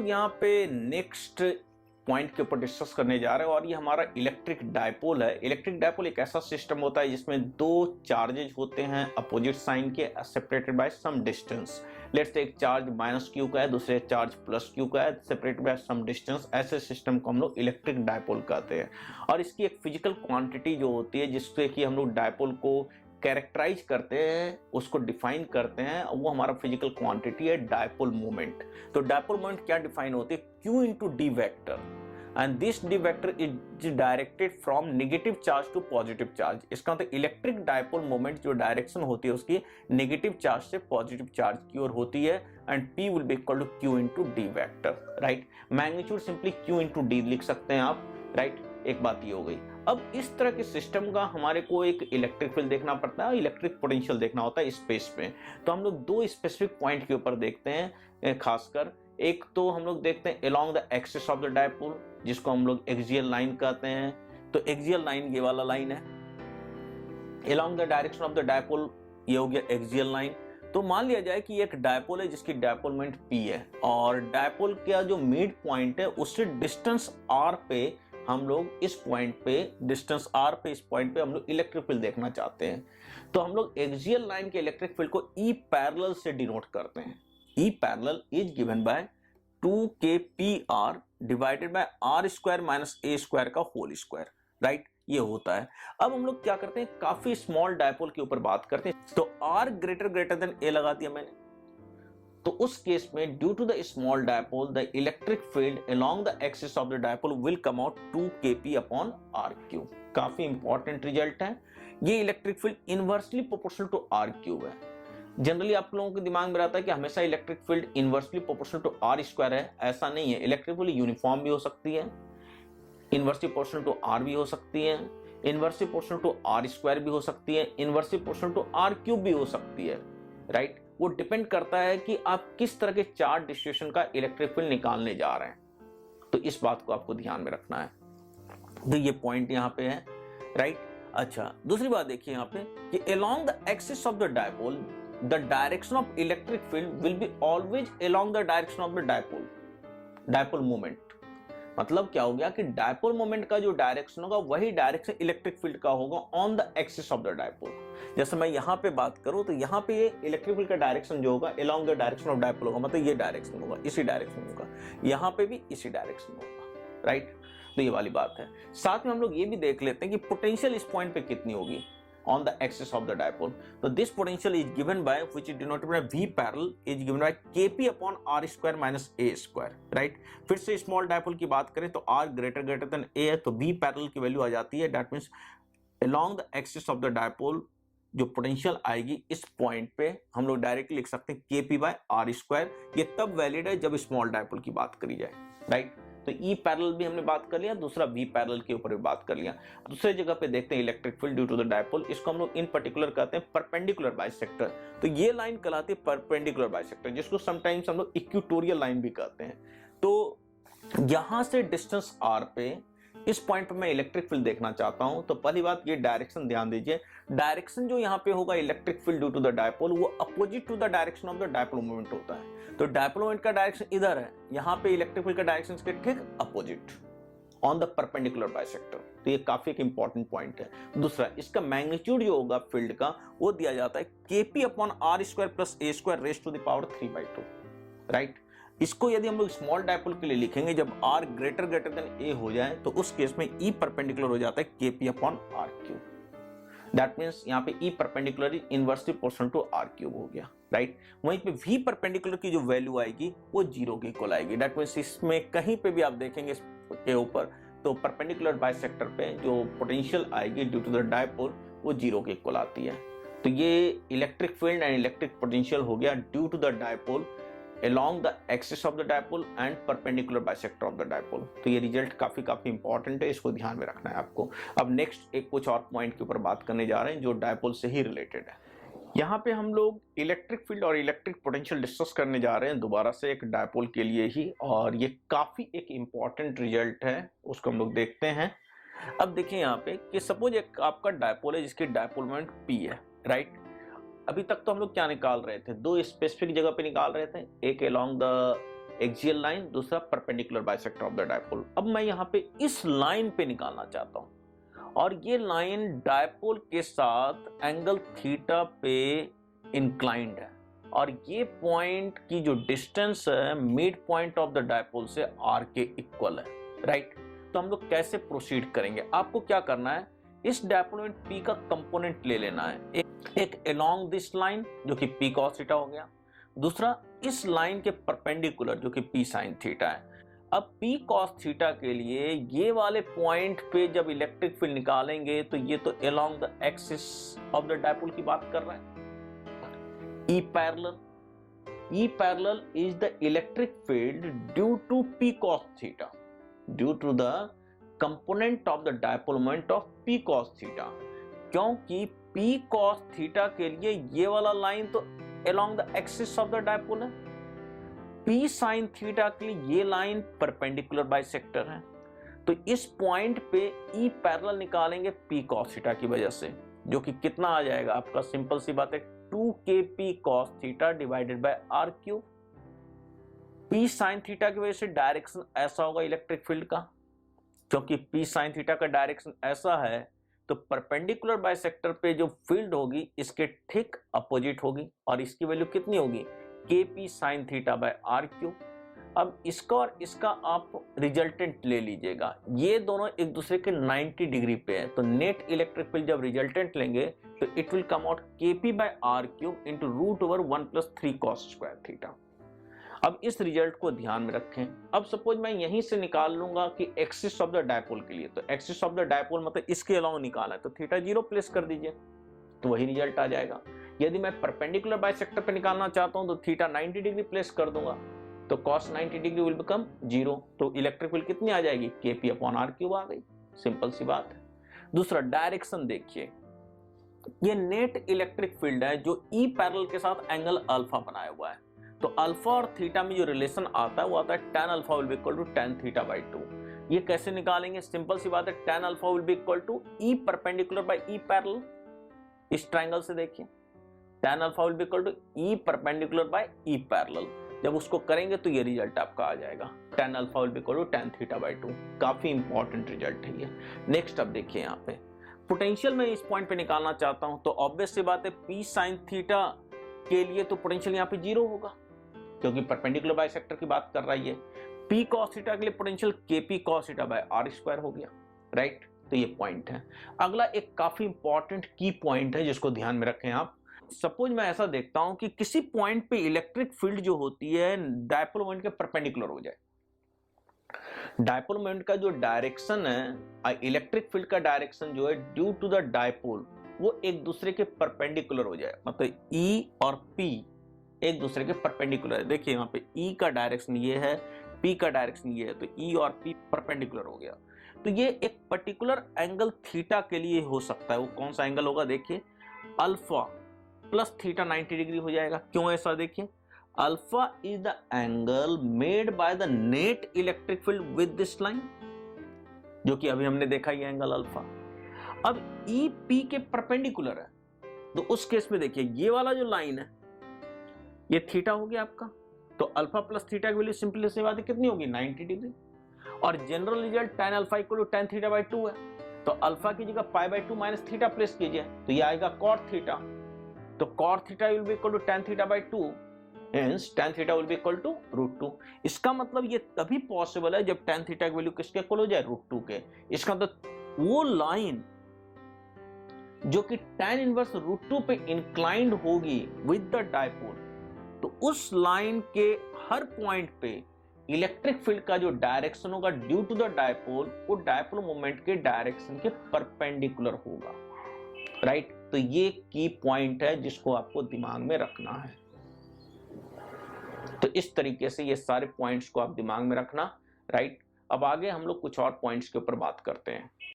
लोग यहाँ पे नेक्स्ट पॉइंट के ऊपर डिस्कस करने जा रहे हैं और ये हमारा इलेक्ट्रिक डायपोल है। इलेक्ट्रिक डायपोल एक ऐसा सिस्टम होता है जिसमें दो चार्जेज होते हैं अपोजिट साइन के, separated by some distance. Let's say एक चार्ज माइनस क्यू का है, दूसरे चार्ज प्लस क्यू का है, सेपरेटेड बाय सम डिस्टेंस। ऐसे सिस्टम को हम लोग इलेक्ट्रिक डायपोल कहते हैं। और इसकी एक फिजिकल क्वांटिटी जो होती है जिससे कि हम लोग डायपोल को कैरेक्टराइज करते हैं, उसको डिफाइन करते हैं, वो हमारा फिजिकल क्वांटिटी है डायपोल मोमेंट। तो डायपोल मोमेंट क्या डिफाइन होती है? Q into D vector, and this D vector is directed from negative charge to positive charge. इसका मतलब इलेक्ट्रिक डायपोल मोमेंट जो डायरेक्शन होती है उसकी नेगेटिव चार्ज से पॉजिटिव चार्ज की ओर होती है, and P will be equal to Q into D vector, right. Magnitude simply Q into D लिख सकते हैं आप, राइट। एक बात ये हो गई। अब इस तरह के सिस्टम का हमारे को एक इलेक्ट्रिक फील्ड देखना पड़ता है, इलेक्ट्रिक पोटेंशियल देखना होता है स्पेस में। तो हम लोग दो स्पेसिफिक पॉइंट के ऊपर देखते हैं खासकर। एक तो हम लोग देखते हैं along the axis of the dipole, जिसको हम लोग एक्सियल लाइन कहते हैं। तो एक्सियल लाइन ये वाला लाइन है, along the direction of the dipole ये हो गया एक्सियल लाइन। तो मान लिया जाए कि एक डायपोल है जिसकी डायपोल मोमेंट P है, और डायपोल का जो मिड पॉइंट है उससे डिस्टेंस R पे हम लोग इस पॉइंट पे, डिस्टेंस R पे इस पॉइंट पे हम लोग इलेक्ट्रिक फील्ड देखना चाहते हैं। तो हम लोग एक्सियल लाइन के इलेक्ट्रिक फील्ड को E पैरेलल से डिनोट करते हैं। E parallel is given by 2kPr divided by R square minus A square का होल स्क्वायर, राइट। ये होता है। अब हम लोग क्या करते हैं, काफी स्मॉल डायपोल के ऊपर बात करते हैं। तो R ग्रेटर देन A लगा दिया मैंने। तो उस केस में due to the small dipole the electric field along the axis of the dipole will come out 2kP upon RQ। काफी इंपॉर्टेंट रिजल्ट है। ये electric field inversely proportional to RQ है। जनरली आप लोगों के दिमाग में रहता है कि हमेशा electric field inversely proportional to R square है, ऐसा नहीं है। इलेक्ट्रिक फील्ड यूनिफॉर्म भी हो सकती है, इनवर्सली प्रोपोर्शनल टू R भी हो सकती है, inversely proportional to R square भी हो सकती है, इनवर्सली प्रोपोर्शनल टू RQ भी हो सकती है, राइट। वो डिपेंड करता है कि आप किस तरह के चार्ज डिस्ट्रीब्यूशन का इलेक्ट्रिक फील्ड निकालने जा रहे हैं। तो इस बात को आपको ध्यान में रखना है। तो ये पॉइंट यहाँ पे है, राइट। अच्छा, दूसरी बात देखिए यहाँ पे कि along the axis of the dipole the direction of electric field will be always along the direction of the dipole moment. मतलब क्या हो गया कि डायपोल मोमेंट का जो डायरेक्शन होगा वही डायरेक्शन इलेक्ट्रिक फील्ड का होगा on the axis of the dipole. जैसे मैं यहाँ पे बात करूं तो यहाँ पे ये इलेक्ट्रिक फील्ड का डायरेक्शन जो होगा along the direction of dipole होगा, मतलब ये डायरेक्शन होगा, इसी डायरेक्शन होगा, यहाँ पे भी इसी डायरेक्शन होगा, राइट। तो ये वाली बात है। साथ में हम लोग ये भी देख लेते हैं कि पोटेंशियल इस पॉइंट पे कितनी होगी on the axis of the dipole. So this potential is given by, which is denoted by V parallel, is given by Kp upon R square minus A square, right? फिर से small dipole की बात करें तो R greater than A है, तो V parallel की value आ जाती है। That means along the axis of the dipole जो पोटेंशियल आएगी इस पॉइंट पे हम लोग डायरेक्टली लिख सकते हैं Kp by R स्क्वायर। ये तब वैलिड है जब स्मॉल डायपोल की बात करी जाए, राइट। तो E पैरेलल भी हमने बात कर लिया, दूसरा V पैरेलल के ऊपर भी बात कर लिया। दूसरे जगह पे देखते हैं electric field due to the dipole. इसको हम लोग इन पर्टिकुलर कहते हैं परपेंडिकुलर बाइसेक्टर। तो ये लाइन कहलाती है परपेंडिकुलर बाइसेक्टर, जिसको समटाइम्स हम लोग इक्वेटोरियल लाइन भी कहते हैं। तो यहां से डिस्टेंस R पे इस पॉइंट पे मैं इलेक्ट्रिक फील्ड देखना चाहता हूं। तो पहली बात ये डायरेक्शन ध्यान दीजिए, डायरेक्शन जो यहाँ पे होगा electric field due to the dipole वो opposite to the direction of the dipole moment होता है। तो डायपोल मोमेंट का डायरेक्शन इधर है, यहाँ पे इलेक्ट्रिक फील्ड का डायरेक्शन इसके ठीक opposite on the perpendicular bisector. तो ये काफी एक इंपॉर्टेंट पॉइंट है। दूसरा, इसका मैग्नीट्यूड जो होगा फील्ड का वो दिया जाता है Kp upon R square plus A square raise to the power 3/2, right. इसको यदि हम लोग स्मॉल डायपोल के लिए लिखेंगे, जब R ग्रेटर देन A हो जाए तो उस केस में E परपेंडिकुलर हो जाता है Kp upon RQ। That means यहाँ पे E perpendicular is inversely proportional to R³ हो गया, राइट। वहीं पे V परपेंडिकुलर की जो वैल्यू आएगी वो 0 के इक्वल आएगी। दैट मीन्स इसमें कहीं पे भी आप देखेंगे के ऊपर तो परपेंडिकुलर बाइसेक्टर पे जो पोटेंशियल आएगी ड्यू टू द डायपोल वो 0 के इक्वल आती है। तो ये electric field and electric potential हो गया due to the dipole along the axis of the dipole and perpendicular bisector of the dipole। तो ये रिजल्ट काफी इंपॉर्टेंट है, इसको ध्यान में रखना है आपको। अब नेक्स्ट एक कुछ और पॉइंट के ऊपर बात करने जा रहे हैं जो डायपोल से ही रिलेटेड है। यहाँ पे हम लोग इलेक्ट्रिक फील्ड और इलेक्ट्रिक पोटेंशियल डिस्कस करने जा रहे हैं दोबारा से एक डायपोल के लिए ही, और ये काफी एक इंपॉर्टेंट रिजल्ट है, उसको हम लोग देखते हैं। अब देखिए यहाँ पे कि सपोज एक आपका डायपोल है जिसकी डायपोल मोमेंट P है, राइट। अभी तक तो हम लोग क्या निकाल रहे थे, दो स्पेसिफिक जगह पे निकाल रहे थे, एक अलोंग द एक्सियल लाइन, दूसरा perpendicular bisector of the dipole. अब मैं यहाँ पे इस लाइन पे निकालना चाहता हूँ और ये लाइन डायपोल के साथ एंगल थीटा पे इंक्लाइंड है और ये पॉइंट की जो डिस्टेंस है mid point of the dipole से आर के इक्वल है, राइट। तो हम लोग कैसे प्रोसीड करेंगे, आपको क्या करना है, इस डायपोल में पी का कंपोनेंट ले लेना है, एक अलोंग दिस लाइन जो कि पी कॉस थीटा हो गया, दूसरा इस लाइन के परपेंडिकुलर जो कि पी साइन थीटा है। अब पी कॉस थीटा के लिए ये वाले पॉइंट पे जब इलेक्ट्रिक फील्ड निकालेंगे तो ये तो along the axis of the dipole की बात कर रहे हैं। E parallel is the electric field due to P cos theta, due to the component of the dipole moment of P cos theta, क्योंकि P cos theta के लिए ये वाला लाइन तो along the axis of the dipole है, P sin theta के लिए ये लाइन perpendicular bisector है, तो इस पॉइंट पे E parallel निकालेंगे P cos theta की वजह से, जो कि कितना आ जाएगा आपका, सिंपल सी बात है 2kp cos theta divided by R cube. P sin theta की वजह से डायरेक्शन ऐसा होगा इलेक्ट्रिक फील्ड का, क्योंकि P sin थीटा का डायरेक्शन ऐसा है तो परपेंडिकुलर बाइसेक्टर पे जो फील्ड होगी इसके ठीक अपोजिट होगी और इसकी वैल्यू कितनी होगी, kp sin theta by R cube. अब इसका और इसका आप रिजल्टेंट ले लीजिएगा, ये दोनों एक दूसरे के 90 डिग्री पे है, तो नेट इलेक्ट्रिक फील्ड जब रिजल्टेंट लेंगे तो it will come out kp by R cube into root over 1+3 cos square theta. अब इस रिजल्ट को ध्यान में रखें। अब सपोज मैं यहीं से निकाल लूंगा कि एक्सिस ऑफ द डायपोल के लिए, तो एक्सिस ऑफ द डायपोल मतलब इसके अलावा निकालना है, तो थीटा 0 प्लेस कर दीजिए तो वही रिजल्ट आ जाएगा। यदि मैं परपेंडिकुलर बाइसेक्टर पे निकालना चाहता हूं तो थीटा 90 डिग्री प्लेस कर दूंगा तो cos 90 डिग्री विल बिकम 0, तो इलेक्ट्रिक फील्ड कितनी आ जाएगी, kp अपॉन आर क्यूब आ गई, सिंपल सी बात है। दूसरा डायरेक्शन देखिए, ये नेट इलेक्ट्रिक फील्ड है जो E पैरेलल के साथ एंगल अल्फा बनाया हुआ है, तो अल्फा और थीटा में जो रिलेशन आता है वो आता है tan alpha will be equal to tan theta by 2। ये कैसे निकालेंगे, सिंपल सी बात है, tan alpha will be equal to E perpendicular by E parallel. इस ट्रायंगल से देखिए tan alpha will be equal to E perpendicular by E parallel, जब उसको करेंगे तो ये रिजल्ट आपका आ जाएगा, tan alpha will be equal to tan theta by 2। काफी इंपॉर्टेंट रिजल्ट है ये। नेक्स्ट अब देखिए यहाँ पे पोटेंशियल मैं इस पॉइंट पे निकालना चाहता हूं तो ऑब्वियस सी बात है P sin थीटा के लिए तो पोटेंशियल यहाँ पे 0 होगा क्योंकि परपेंडिकुलर बाइसेक्टर की बात कर रहा है ये। P cos थीटा के लिए potential kp cos theta by r square हो गया, राइट। तो ये पॉइंट है। अगला एक काफी इंपॉर्टेंट की पॉइंट है जिसको ध्यान में रखें आप। सपोज मैं ऐसा देखता हूं कि किसी पॉइंट पे इलेक्ट्रिक फील्ड जो होती है डायपोल मोमेंट के परपेंडिकुलर हो जाए। डायपोल मोमेंट का जो डायरेक्शन है, इलेक्ट्रिक फील्ड का डायरेक्शन जो है ड्यू टू द डायपोल वो एक दूसरे के परपेंडिकुलर हो जाए, मतलब E और P एक दूसरे के परपेंडिकुलर है। देखिए यहाँ पे E का डायरेक्शन ये है, P का डायरेक्शन ये है, तो E और P परपेंडिकुलर हो गया। तो ये एक पर्टिकुलर एंगल थीटा के लिए हो सकता है। वो कौन सा एंगल होगा, देखिए अल्फा प्लस थीटा 90 डिग्री हो जाएगा। क्यों ऐसा, देखिए alpha is the angle made by the net electric field with this line, जो कि अभी हमने देखा ये एंगल अल्फा। अब ई पी के परपेंडिकुलर है, तो उस केस में देखिए ये वाला जो लाइन है ये थीटा हो गया आपका, तो अल्फा प्लस थीटा की वैल्यू सिंपली सी बात है कितनी होगी, 90 डिग्री। और general result tan alpha equal to tan theta by 2 है, तो अल्फा की जगह pi by 2 minus theta place कीजिए तो ये आएगा cot थीटा, तो cot theta will be equal to tan theta by 2, hence tan theta will be equal to √2। इसका मतलब ये तभी पॉसिबल है जब tan थीटा की वैल्यू किसके इक्वल हो जाए, √2 के। इसका मतलब वो लाइन जो कि tan इनवर्स √2 पे इंक्लाइंड होगी विद द डायपोल, तो उस लाइन के हर पॉइंट पे इलेक्ट्रिक फील्ड का जो डायरेक्शन होगा ड्यू टू द डायपोल, वो डायपोल मोमेंट के डायरेक्शन के परपेंडिकुलर होगा, राइट। तो ये की पॉइंट है जिसको आपको दिमाग में रखना है। तो इस तरीके से ये सारे पॉइंट्स को आप दिमाग में रखना, राइट। अब आगे हम लोग कुछ और पॉइंट्स के ऊपर बात करते हैं।